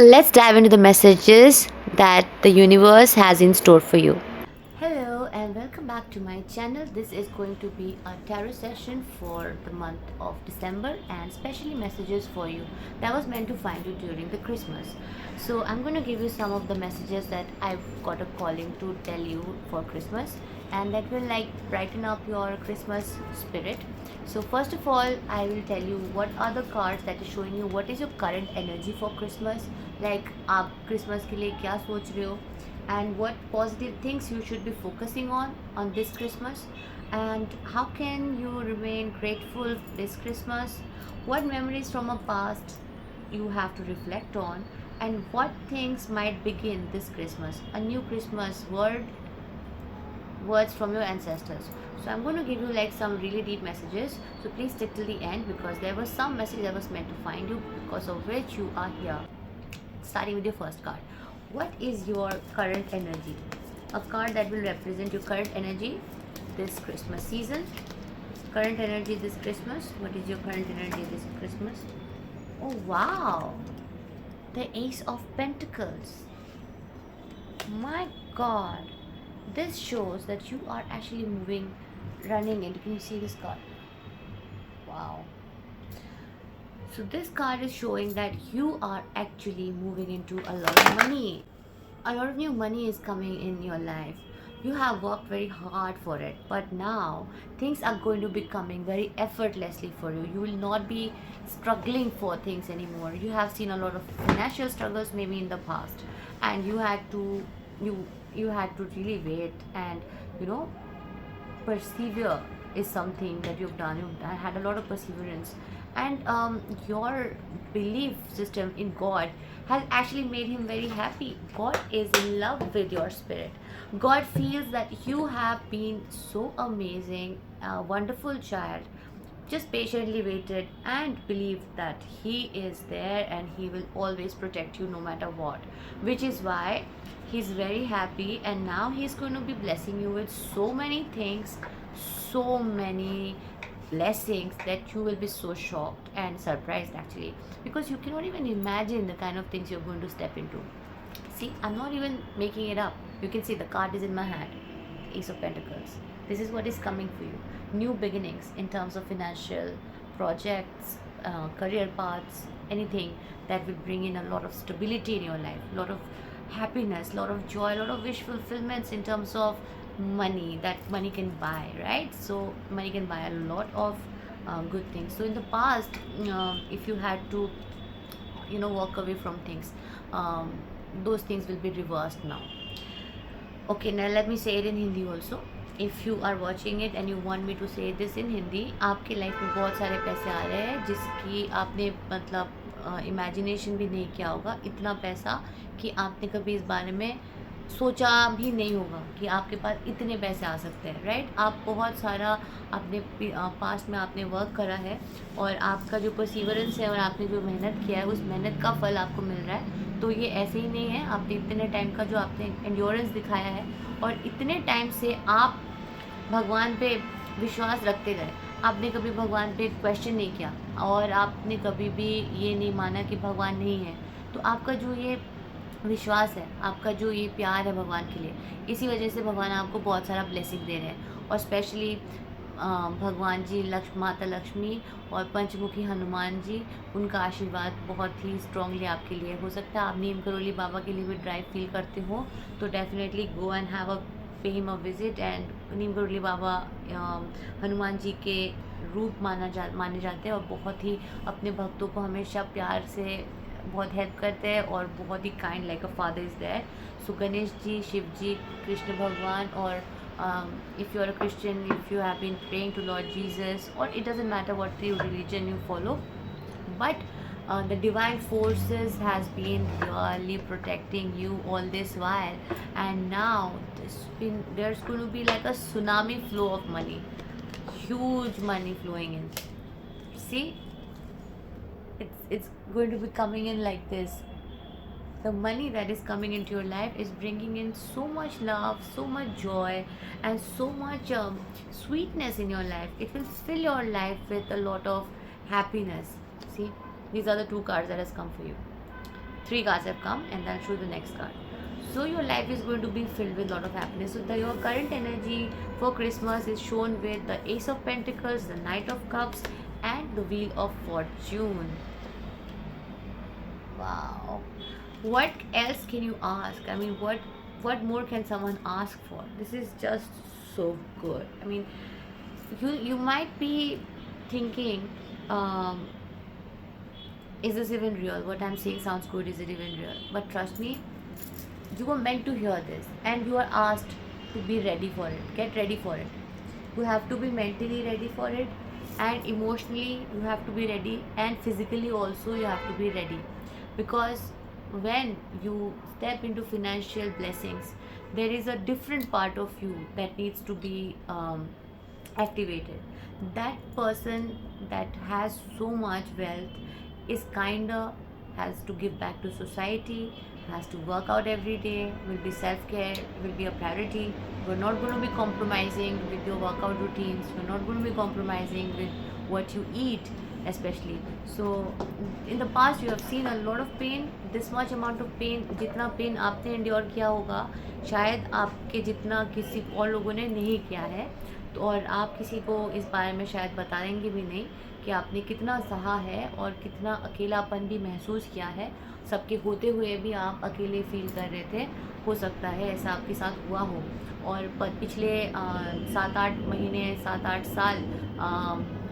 Let's dive into the messages that the universe has in store for you. Hello and welcome back to my channel. This is going to be a tarot session for the month of December and specially messages for you that was meant to find you during the Christmas. So I'm going to give you some of the messages that I've got a calling to tell you for Christmas, and that will like brighten up your Christmas spirit. So first of all, I will tell you what are the cards that is showing you what is your current energy for Christmas. Like आप Christmas के लिए क्या सोच रहे हो, and what positive things you should be focusing on this Christmas, and how can you remain grateful this Christmas, what memories from a past you have to reflect on, and what things might begin this Christmas, a new Christmas words from your ancestors. So I'm going to give you like some really deep messages, so please stick till the end because there was some message that was meant to find you, because of which you are here. Starting with your first card, what is your current energy? A card that will represent your current energy this Christmas season. Current energy this Christmas. What is your current energy this Christmas? Oh wow, the Ace of Pentacles. My god, this shows that you are actually moving, running into, can you see this card? Wow. So this card is showing that you are actually moving into a lot of money. A lot of new money is coming in your life. You have worked very hard for it, but now things are going to be coming very effortlessly for you. You will not be struggling for things anymore. You have seen a lot of financial struggles maybe in the past, and you had to really wait and you know persevere is something that you've done. You've had a lot of perseverance, and your belief system in God has actually made him very happy. God is in love with your spirit. God feels that you have been so amazing, a wonderful child, just patiently waited and believed that he is there and he will always protect you no matter what, which is why he's very happy, and now he's going to be blessing you with so many things, so many blessings that you will be so shocked and surprised actually, because you cannot even imagine the kind of things you're going to step into. See, I'm not even making it up. You can see the card is in my hand. Ace of Pentacles. This is what is coming for you. New beginnings in terms of financial projects, career paths, anything that will bring in a lot of stability in your life, a lot of happiness, a lot of joy, a lot of wish fulfillments in terms of money that money can buy, right? So money can buy a lot of good things. So in the past, if you had to walk away from things, um, those things will be reversed now. Okay, now let me say it in Hindi also. If you are watching it and you want me to say this in Hindi, आपके life में बहुत सारे पैसे आ रहे हैं जिसकी आपने मतलब इमेजिनेशन भी नहीं किया होगा, इतना पैसा कि आपने कभी इस बारे में सोचा भी नहीं होगा कि आपके पास इतने पैसे आ सकते हैं, राइट? आप बहुत सारा अपने पास्ट में आपने वर्क करा है, और आपका जो परसिवरेंस है और आपने जो मेहनत किया है उस मेहनत का फल आपको मिल रहा है। तो ये ऐसे ही नहीं है, आपने इतने टाइम का जो आपने एंड्योरेंस दिखाया है और इतने टाइम से आप भगवान पे विश्वास रखते गए, आपने कभी भगवान पे क्वेश्चन नहीं किया और आपने कभी भी ये नहीं माना कि भगवान नहीं है, तो आपका जो ये विश्वास है, आपका जो ये प्यार है भगवान के लिए, इसी वजह से भगवान आपको बहुत सारा ब्लेसिंग दे रहे हैं। और स्पेशली भगवान जी, माता लक्ष्मी और पंचमुखी हनुमान जी, उनका आशीर्वाद बहुत ही स्ट्रांगली आपके लिए हो सकता है। आप नीम करोली बाबा के लिए भी ड्राइव फील करते हो तो definitely go and have a pay him a visit. And Neem Karoli Baba Hanuman ji के रूप माने जाते हैं और बहुत ही अपने भक्तों को हमेशा प्यार से बहुत हेल्प करते हैं और बहुत ही kind like a father is there. So Ganesh ji, Shiv ji, Krishna Bhagwan, और if you are a Christian, if you have been praying to Lord Jesus, or it doesn't matter what the religion you follow, but the divine forces has been really protecting you all this while, and now there's going to be like a tsunami flow of money, huge money flowing in. See, it's going to be coming in like this. The money that is coming into your life is bringing in so much love, so much joy, and so much sweetness in your life. It will fill your life with a lot of happiness. See, these are the two cards that has come for you. 3 cards have come, and I'll show you the next card. So your life is going to be filled with a lot of happiness. So your current energy for Christmas is shown with the Ace of Pentacles, the Knight of Cups, and the Wheel of Fortune. Wow. What else can you ask? I mean, what more can someone ask for? This is just so good. I mean, you might be thinking, um, is this even real? What I'm saying sounds good. Is it even real? But trust me, you were meant to hear this, and you are asked to be ready for it. Get ready for it. You have to be mentally ready for it, and emotionally you have to be ready, and physically also you have to be ready, because when you step into financial blessings, there is a different part of you that needs to be activated. That person that has so much wealth is kinda has to give back to society, has to work out every day, will be self-care, will be a priority. You're not going to be compromising with your workout routines, you're not going to be compromising with what you eat, especially. So in the past you have seen a lot of pain, this much amount of pain, जितना pen आपने endure किया होगा शायद आपके जितना किसी और लोगों ने नहीं किया है, तो और आप किसी को इस बारे में शायद बताएंगे भी नहीं कि आपने कितना सहा है और कितना अकेलापन भी महसूस किया है। सबके होते हुए भी आप अकेले फील कर रहे थे, हो सकता है ऐसा आपके साथ हुआ हो। और पिछले 7-8 महीने 7-8 साल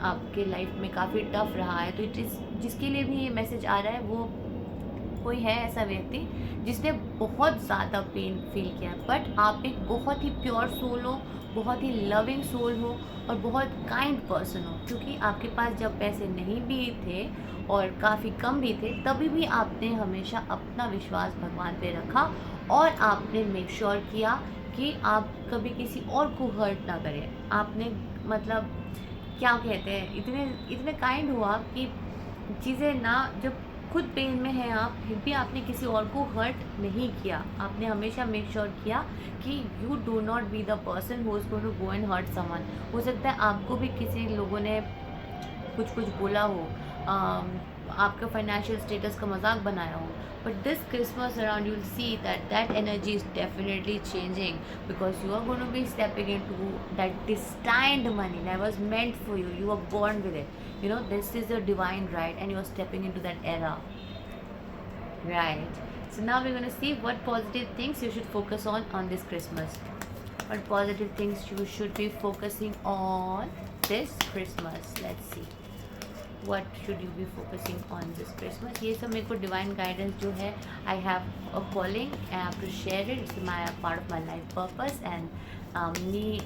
आपके लाइफ में काफ़ी टफ रहा है। तो इट इज़ जिसके लिए भी ये मैसेज आ रहा है वो कोई है ऐसा व्यक्ति जिसने बहुत ज़्यादा पेन फील किया, बट आप एक बहुत ही प्योर सोल हो, बहुत ही लविंग सोल हो और बहुत काइंड पर्सन हो, क्योंकि आपके पास जब पैसे नहीं भी थे और काफ़ी कम भी थे तभी भी आपने हमेशा अपना विश्वास भगवान पे रखा और आपने मेक श्योर किया कि आप कभी किसी और को हर्ट ना करें। आपने मतलब क्या कहते हैं, इतने इतने काइंड हो आप कि चीज़ें ना, जब खुद पेन में है आप फिर भी आपने किसी और को हर्ट नहीं किया। आपने हमेशा मेक श्योर किया कि you do not be the person who is going to go and hurt someone. हो सकता है आपको भी किसी लोगों ने कुछ कुछ बोला हो, आपका फाइनेंशियल स्टेटस का मजाक बनाया हो, but this Christmas around you will see that that energy is definitely changing, because you are going to be stepping into that destined money that was meant for you. You were born with it. You know, this is your divine right, and you are stepping into that era. Right. So now we're going to see what positive things you should focus on this Christmas. What positive things you should be focusing on this Christmas. Let's see. What should you be focusing on this Christmas? ये सब मेरे को divine guidance जो है, I have a calling, I have to share it. It's my part of my life purpose, and me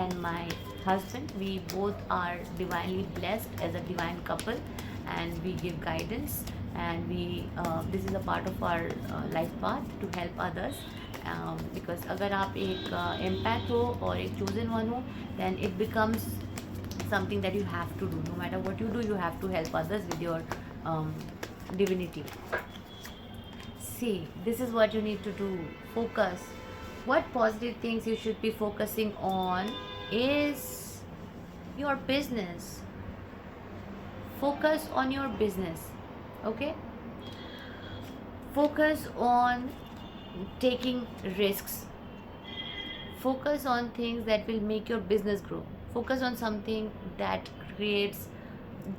and my husband, we both are divinely blessed as a divine couple, and we give guidance, and we this is a part of our life path to help others, because अगर आप एक empath हो और एक chosen one हो, then it becomes something that you have to do. No matter what you do, you have to help others with your divinity. See, this is what you need to do. Focus. What positive things you should be focusing on is your business. Focus on your business. Okay? Focus on taking risks. Focus on things that will make your business grow. Focus on something that creates,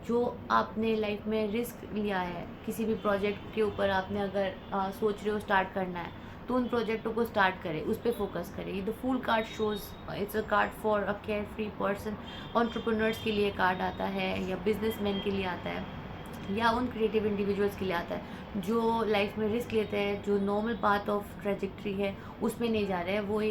जो आपने life में risk लिया है, किसी भी project के ऊपर आपने अगर सोच रहे हो स्टार्ट करना है, तो उन प्रोजेक्टों को स्टार्ट करें, उस पर फोकस करें। The fool card shows it's a card for a care free person. Entrepreneurs के लिए कार्ड आता है, या बिजनेसमैन के लिए आता है, या उन क्रिएटिव इंडिविजुअल्स के लिए आता है जो लाइफ में रिस्क लेते हैं, जो नॉर्मल पाथ ऑफ ट्रेजेक्ट्री है उसमें नहीं जा रहे हैं, वो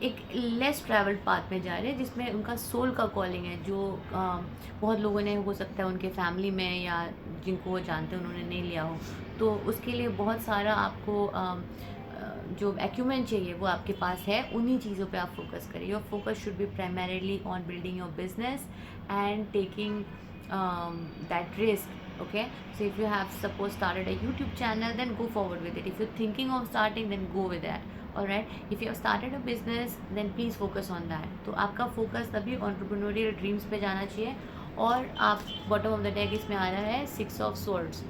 एक लेस ट्रैवल्ड पाथ में जा रहे हैं, जिसमें उनका सोल का कॉलिंग है, जो बहुत लोगों ने, हो सकता है उनके फैमिली में या जिनको वो जानते हैं उन्होंने नहीं लिया हो, तो उसके लिए बहुत सारा आपको जो एक्यूमेंट चाहिए वो आपके पास है। उन्हीं चीज़ों पे आप फोकस करें। Your focus should be primarily on building your business and taking that risk. Okay, so if you have suppose started a YouTube channel, then go forward with it. If you're thinking of starting, then go with that. Alright, if you have started a business, then please focus on that. तो आपका focus तभी entrepreneurial dreams पे जाना चाहिए। और आप bottom of the deck इसमें आ रहा है 6 of Swords,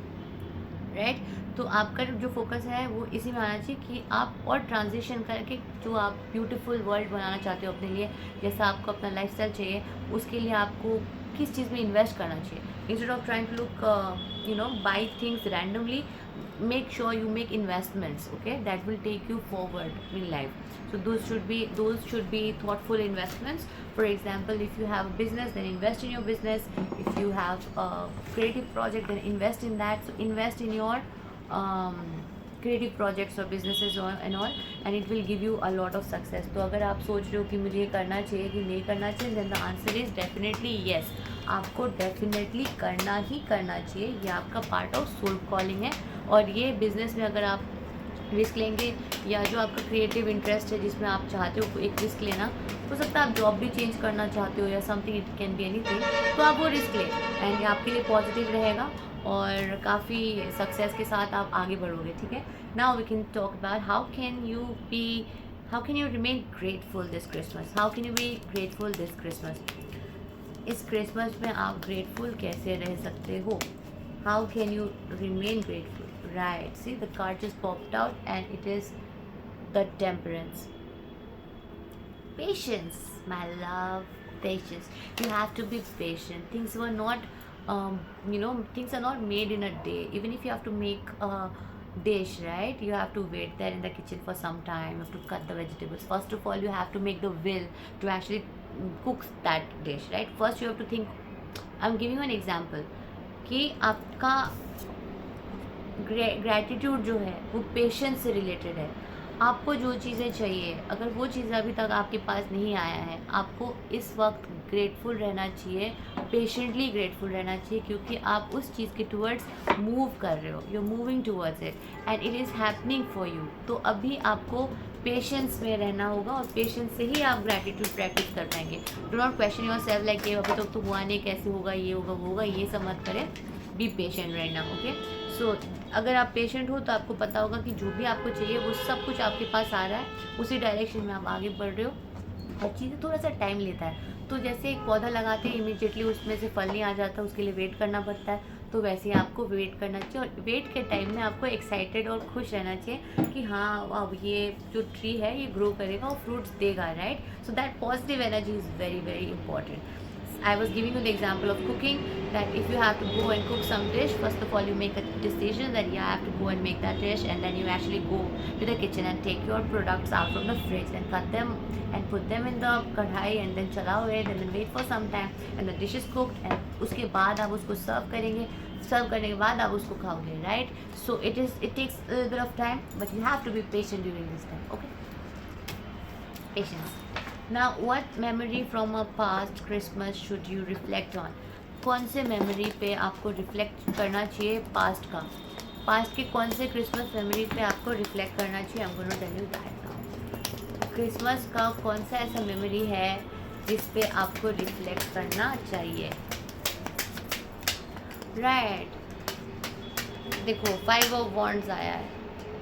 राइट। तो आपका जो फोकस है वो इसी में आना चाहिए कि आप और ट्रांजिशन करके जो आप ब्यूटीफुल वर्ल्ड बनाना चाहते हो अपने लिए, जैसा आपको अपना लाइफस्टाइल चाहिए, उसके लिए आपको किस चीज़ में इन्वेस्ट करना चाहिए। Instead of trying to look buy things randomly, make sure you make investments, okay, that will take you forward in life. So those should be thoughtful investments. For example, if you have a business, then invest in your business. If you have a creative project, then invest in that. So invest in your um, creative projects or businesses and all, and it will give you a lot of success. तो अगर आप सोच रहे हो कि मुझे ये करना चाहिए कि नहीं करना चाहिए, then the answer is definitely yes. आपको डेफिनेटली करना ही करना चाहिए, ये आपका पार्ट ऑफ सोल कॉलिंग है। और ये बिज़नेस में अगर आप रिस्क लेंगे, या जो आपका क्रिएटिव इंटरेस्ट है जिसमें आप चाहते हो एक रिस्क लेना, हो सकता है आप जॉब भी चेंज करना चाहते हो या something, it can be anything, तो आप वो रिस्क लें एंड आपके लिए पॉजिटिव रहेगा और काफ़ी सक्सेस के साथ आप आगे बढ़ोगे, ठीक है। Now we can talk about how can you remain grateful this Christmas, how can you be grateful this Christmas. इस क्रिसमस में आप ग्रेटफुल कैसे रह सकते हो, how can you remain grateful, right. See the card just popped out and it is the temperance, patience, my love, patience. You have to be patient. Things were not things are not made in a day. Even if you have to make a dish, right, you have to wait there in the kitchen for some time. You have to cut the vegetables. First of all, you have to make the will to actually cook that dish, right. First you have to think, I'm giving you an example, कि आपका gratitude जो है वो patience से related है। आपको जो चीज़ें चाहिए, अगर वो चीज़ें अभी तक आपके पास नहीं आया है, आपको इस वक्त ग्रेटफुल रहना चाहिए, पेशेंटली ग्रेटफुल रहना चाहिए, क्योंकि आप उस चीज़ के टूवर्ड्स मूव कर रहे हो, you are moving towards it and it is happening for you. तो अभी आपको पेशेंस में रहना होगा और पेशेंस से ही आप ग्रैटिट्यूड प्रैक्टिस कर पाएंगे। Do not question your self like ये अभी तक तो हुआ नहीं, कैसे होगा, ये होगा वो होगा, ये सब मत करें। Be patient right now, okay. So अगर आप पेशेंट हो तो आपको पता होगा कि जो भी आपको चाहिए वो सब कुछ आपके पास आ रहा है, उसी डायरेक्शन में आप आगे बढ़ रहे हो। हर चीज़ें थोड़ा सा टाइम लेता है, तो जैसे एक पौधा लगाते हैं इमीडिएटली उसमें से फल नहीं आ जाता, उसके लिए वेट करना पड़ता है, तो वैसे ही आपको वेट करना चाहिए। और वेट के टाइम में आपको एक्साइटेड और खुश रहना चाहिए कि हाँ अब ये जो ट्री है ये ग्रो करेगा और फ्रूट्स देगा, right. So that positive energy is very very important. I was giving you the example of cooking, that if you have to go and cook some dish, first of all you make a decision that yeah, I have to go and make that dish, and then you actually go to the kitchen and take your products out from the fridge and cut them and put them in the कढ़ाई and then चलाओ it and then wait for some time and the dish is cooked and उसके बाद आप उसको सर्व करेंगे, सर्व करने के बाद आप उसको खाओगे, right. So it takes a little bit of time, but you have to be patient during this time, okay. Patience. Now what memory from a past Christmas should you reflect on? कौन से memory पे आपको reflect करना चाहिए past का, past के कौन से क्रिसमस मेमोरी पे आपको रिफ्लेक्ट करना चाहिए। I am going to tell you that now. Christmas का कौन सा ऐसा मेमोरी है जिस पे आपको रिफ्लेक्ट करना चाहिए, राइट। देखो 5 of Wands आया है,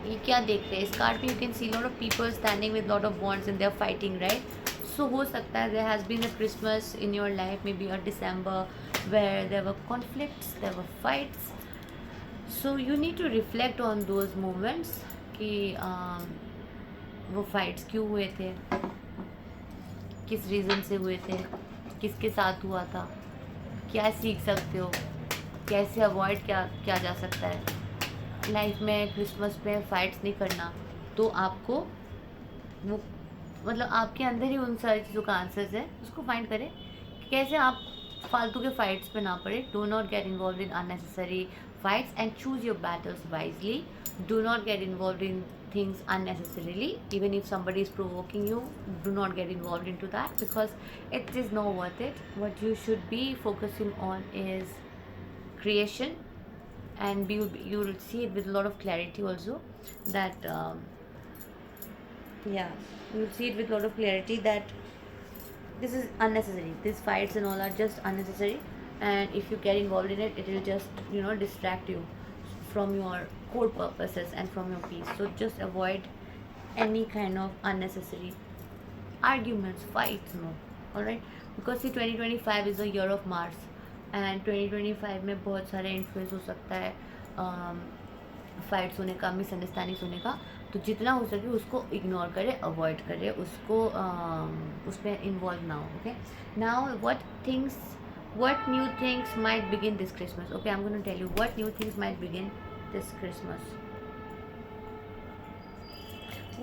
ये क्या देख रहे हैं इस कार्ड पे, you can see lot of people standing with lot of wands and they are fighting, right. So हो सकता है there has been a Christmas in your life, may be a December, where there were conflicts, there were fights. So you need to reflect on those moments कि वो fights क्यों हुए थे, किस reason से हुए थे, किसके साथ हुआ था, क्या सीख सकते हो, कैसे अवॉइड किया जा सकता है। लाइफ में क्रिसमस में फ़ाइट्स नहीं करना, तो आपको वो मतलब आपके अंदर ही उन सारी चीज़ों का आंसर्स है, उसको फाइंड करें कि कैसे आप फालतू के फाइट्स पे ना पड़े। Do not get involve in unnecessary fights and choose your battles wisely. Do not get involve in things unnecessarily. Even if somebody is provoking you, do not get involved into that because it is not worth it. What you should be focusing on is creation, and you will see it with a lot of clarity also, that you'll see it with a lot of clarity that this is unnecessary, these fights and all are just unnecessary, and if you get involved in it, it will just distract you from your core purposes and from your peace. So just avoid any kind of unnecessary arguments, fights, no, alright, because see 2025 is the year of Mars, and 2025 में बहुत सारे influence हो सकता है fights होने का, misunderstandings होने का, तो जितना हो सके उसको इग्नोर करे, अवॉइड करे, उसको उसमें इन्वॉल्व ना हो. Okay, now what new things might begin this Christmas. Okay, I'm going to tell you what new things might begin this Christmas.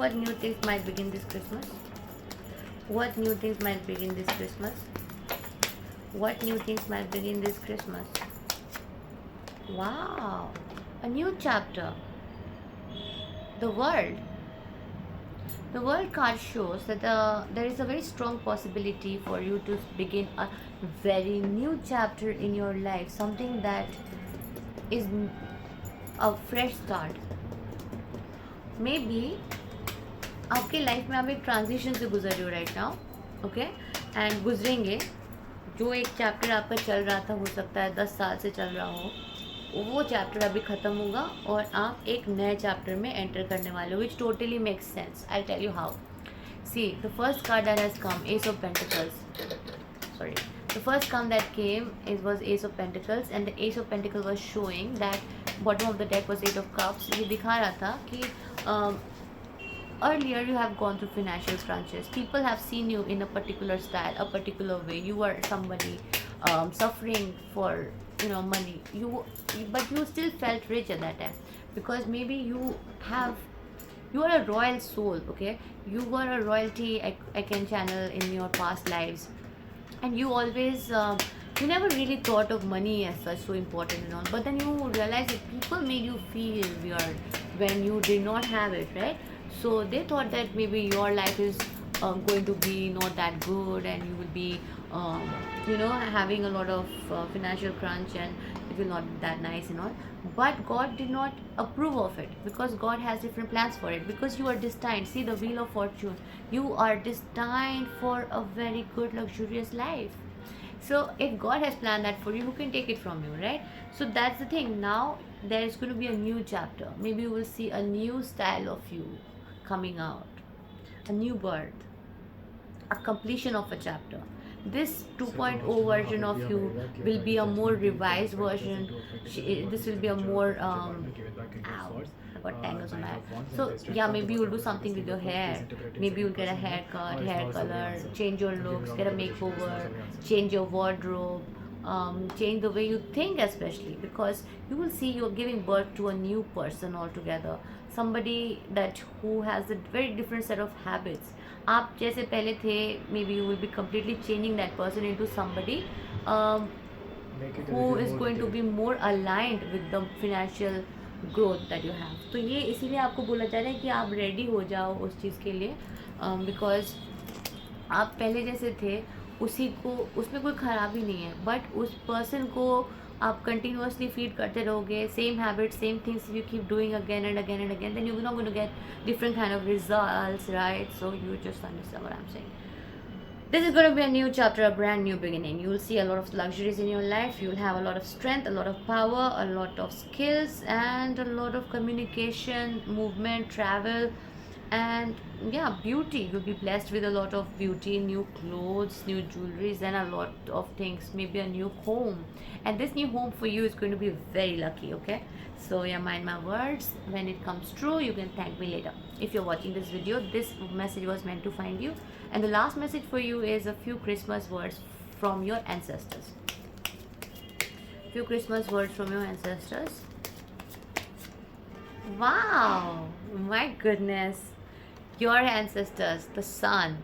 What new things might begin this Christmas? What new things might begin this Christmas? What new things might begin this Christmas? Wow, a new chapter. The world. The world card shows that there is a very strong possibility for you to begin a very new chapter in your life. Something that is a fresh start. Maybe आपके life में आप एक transition से गुजर रहे हो right now. Okay, and गुजरेंगे. जो एक चैप्टर आपका चल रहा था, हो सकता है 10 साल से चल रहा हो, वो चैप्टर अभी ख़त्म होगा और आप एक नए चैप्टर में एंटर करने वाले हो, which totally makes sense. I tell you how. See, the first card that has come, ace of pentacles. Sorry, the first card that came was Ace of Pentacles, and the Ace of Pentacles was showing that bottom of the deck was Eight of Cups. ये दिखा रहा था कि earlier you have gone through financial crunches. People have seen you in a particular style, a particular way. You were somebody suffering for money. But you still felt rich at that time because maybe you are a royal soul. Okay, you were a royalty. I can channel in your past lives, and you always you never really thought of money as such so important and all. But then you realize that people made you feel weird when you did not have it, right? So they thought that maybe your life is going to be not that good, and you will be having a lot of financial crunch, and it will not be that nice and all. But God did not approve of it because God has different plans for it, because you are destined. See the Wheel of Fortune, you are destined for a very good luxurious life. So if God has planned that for you, who can take it from you, right? So that's the thing. Now there is going to be a new chapter. Maybe you will see a new style of you coming out, a new birth, a completion of a chapter. This 2.0 version of you will be a more revised version. This will be a more ow, I got tangles on my hair. So yeah, maybe you'll do something with your hair. Maybe you'll get a haircut, hair color, change your looks, get a makeover, change your wardrobe, change the way you think, especially because you will see you're giving birth to a new person altogether. Somebody who has a very different set of habits. आप जैसे पहले थे, maybe you will be completely changing that person into somebody who is going to be more aligned with the financial growth that you have. तो ये इसीलिए आपको बोला जा रहा है कि आप रेडी हो जाओ उस चीज़ के लिए, बिकॉज आप पहले जैसे थे उसमें कोई ख़राबी नहीं है, बट उस पर्सन को आप कंटिन्यूसली फीड करते रहोगे, same habit, same things you keep doing again and again and again, then you not going to get different kind of results, right? So you just understand what I'm saying. This is going to be a new chapter, a brand new beginning. You will see a lot of luxuries in your life. You will have a lot of strength, a lot of power, a lot of skills, and a lot of communication, movement, travel, and yeah, beauty. You'll be blessed with a lot of beauty, new clothes, new jewelries, and a lot of things. Maybe a new home, and this new home for you is going to be very lucky. Okay, so yeah, mind my words. When it comes true, you can thank me later. If you're watching this video, this message was meant to find you, and the last message for you is a few Christmas words from your ancestors. Few Christmas words from your ancestors. Wow, my goodness. Your ancestors, the sun.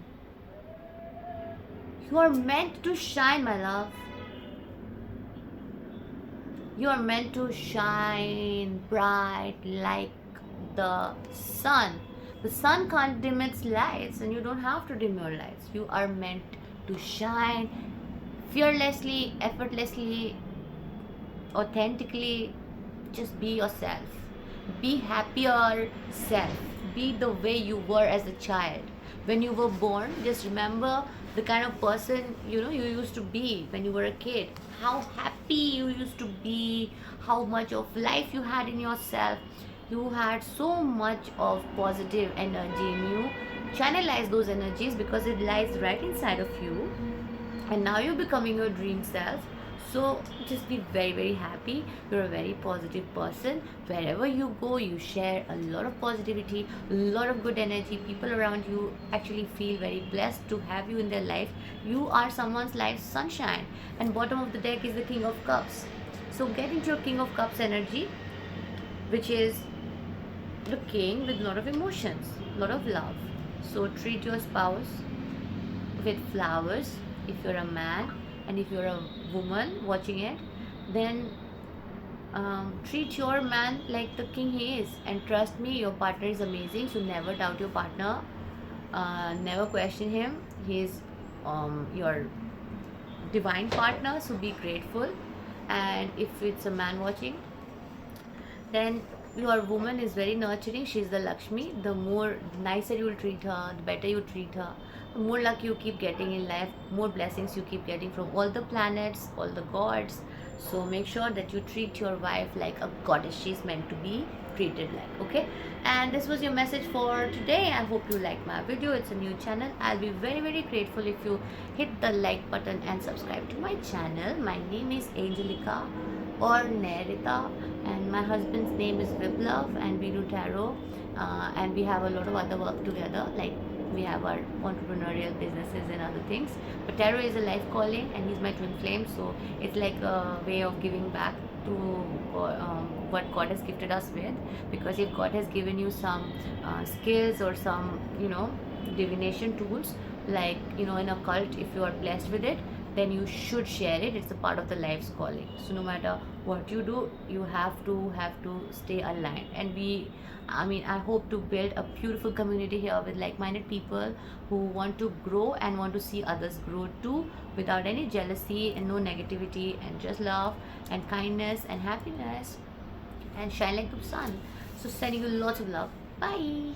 You are meant to shine, my love. You are meant to shine bright like the sun. The sun can't dim its lights, and you don't have to dim your lights. You are meant to shine fearlessly, effortlessly, authentically. Just be yourself. Be happier self. Be the way you were as a child. When you were born, just remember the kind of person you used to be when you were a kid. How happy you used to be, how much of life you had in yourself. You had so much of positive energy in you. Channelize those energies because it lies right inside of you. And now you're becoming your dream self. So just be very, very happy. You're a very positive person. Wherever you go, you share a lot of positivity, a lot of good energy. People around you actually feel very blessed to have you in their life. You are someone's life's sunshine. And bottom of the deck is the King of Cups. So get into your King of Cups energy, which is the king with a lot of emotions, a lot of love. So treat your spouse with flowers if you're a man, and if you're a woman watching it, then treat your man like the king he is. And trust me, your partner is amazing. So never doubt your partner, never question him. He's your divine partner, so be grateful. And if it's a man watching, then your woman is very nurturing. She's the Lakshmi. The more nicer you will treat her, the better you treat her, the more luck you keep getting in life, more blessings you keep getting from all the planets, all the gods. So make sure that you treat your wife like a goddess. She's meant to be treated like. Okay, and this was your message for today. I hope you like my video. It's a new channel. I'll be very, very grateful if you hit the like button and subscribe to my channel. My name is Angelica or Nerita, and my husband's name is Viplav, and we do tarot, and we have a lot of other work together, like we have our entrepreneurial businesses and other things. But tarot is a life calling, and he's my twin flame, so it's like a way of giving back to what God has gifted us with. Because if God has given you some skills or some, divination tools, like in a cult, if you are blessed with it, then you should share it. It's a part of the life's calling. So no matter what you do, you have to stay aligned. And I hope to build a beautiful community here with like-minded people who want to grow and want to see others grow too, without any jealousy and no negativity, and just love and kindness and happiness, and shine like the sun. So sending you lots of love. Bye.